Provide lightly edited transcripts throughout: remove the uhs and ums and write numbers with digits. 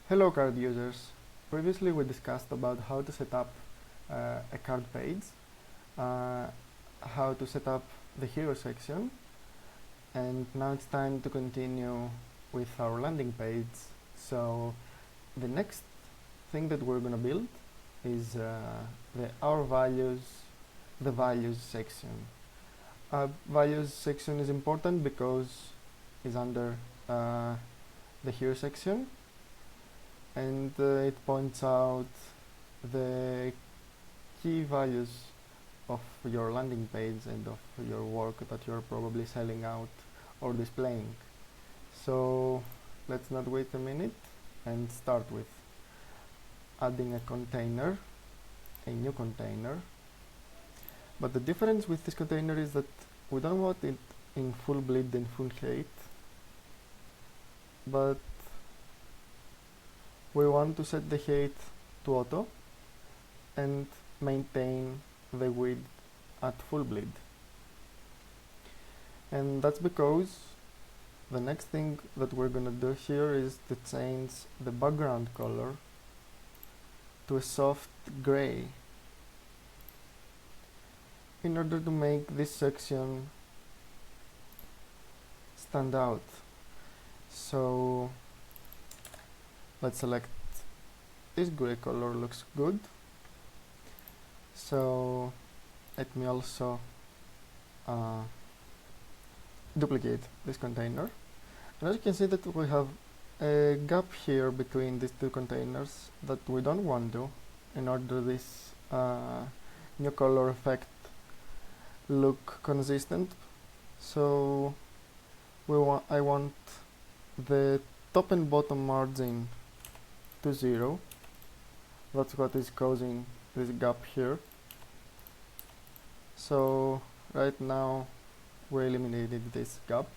Hello card users. Previously we discussed about how to set up a card page, uh, how to set up the hero section, and now it's time to continue with our landing page. So the next thing that we're gonna build is the values section. Values section is important because it's under the hero section, and it points out the key values of your landing page and of your work that you're probably selling out or displaying. So let's not wait a minute and start with adding a new container. But the difference with this container is that we don't want it in full bleed and full height, but we want to set the height to auto and maintain the width at full bleed. And that's because the next thing that we're gonna do here is to change the background color to a soft gray in order to make this section stand out. So let's select this gray color, looks good. So let me also duplicate this container, and as you can see that we have a gap here between these two containers that we don't want to, in order this new color effect look consistent. So I want the top and bottom margin to 0. That's what is causing this gap here. So right now we eliminated this gap,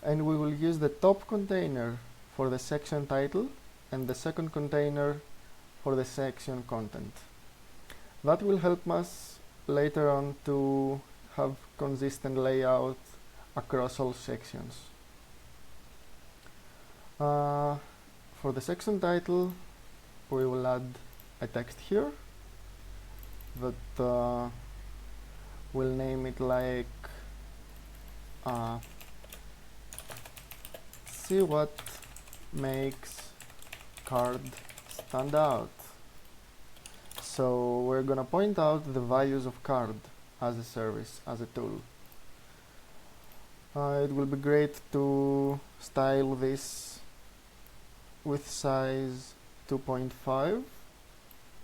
and we will use the top container for the section title and the second container for the section content. That will help us later on to have consistent layout across all sections. For the section title, we will add a text here that we'll name it like see what makes card stand out. So we're gonna point out the values of card as a service, as a tool. It will be great to style this with size 2.5,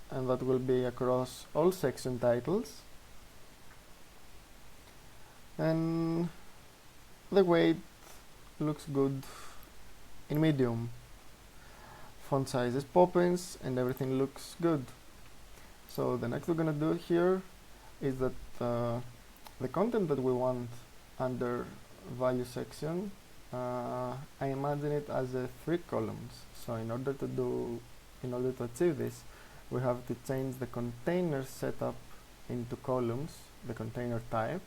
and that will be across all section titles. And the weight looks good in medium. Font size is Poppins and everything looks good. So the next we're gonna do here is that the content that we want under value section, I imagine it as 3 columns. So in order to achieve this, we have to change the container setup into columns, the container type,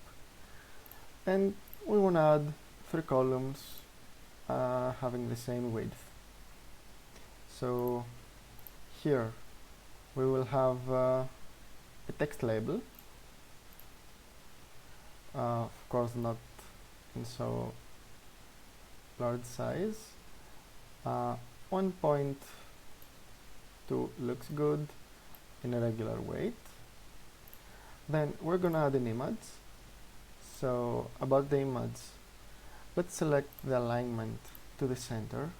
and we want to add 3 columns having the same width. So here we will have a text label, of course not in so large size. 1.2 looks good in a regular weight. Then we're gonna add an image. So about the image, let's select the alignment to the center,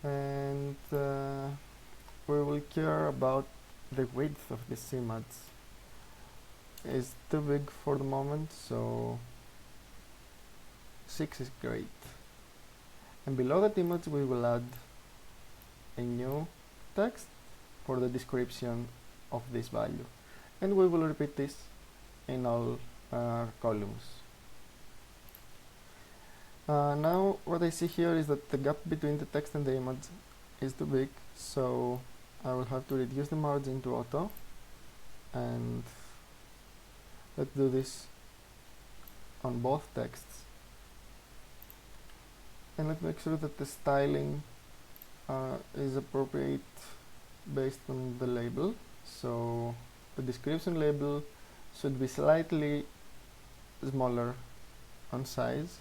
and we will care about the width of this image. It's too big for the moment, so 6 is great. And below that image we will add a new text for the description of this value, and we will repeat this in all columns. Now what I see here is that the gap between the text and the image is too big, so I will have to reduce the margin to auto, and let's do this on both texts. And let's make sure that the styling is appropriate based on the label. So the description label should be slightly smaller on size.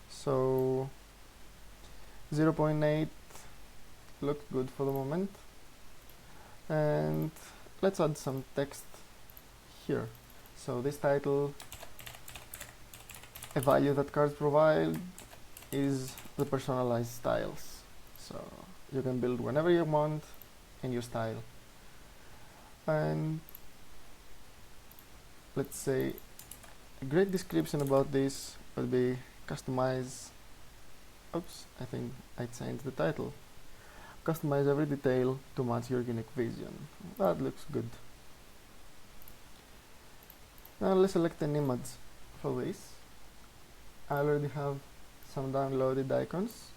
So 0.8 looks good for the moment. And let's add some text here. So this title, a value that cards provide, is the personalized styles. So you can build whenever you want in your style. And let's say a great description about this would be customize. Oops, I think I changed the title. Customize every detail to match your unique vision. That looks good. Now let's select an image for this. I already have some downloaded icons.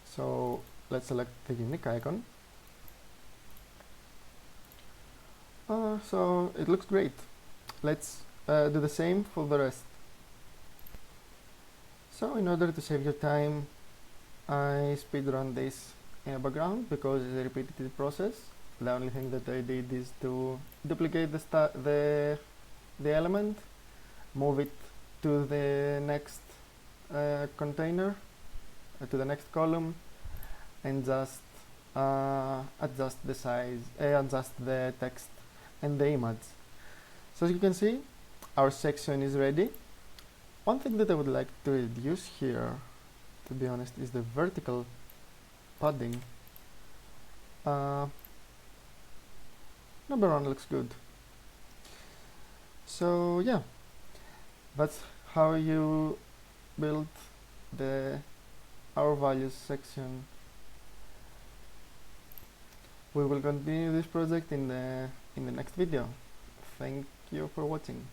So let's select the unique icon. So it looks great. Let's do the same for the rest. So in order to save your time, I speedrun this in the background because it's a repetitive process. The only thing that I did is to duplicate the element, move it to the next container, to the next column, and just adjust the size, adjust the text and the image. So as you can see, our section is ready. One thing that I would like to reduce here, to be honest, is the vertical padding. Number one looks good. So yeah, that's how you build the our values section. We will continue this project in the next video. Thank you for watching.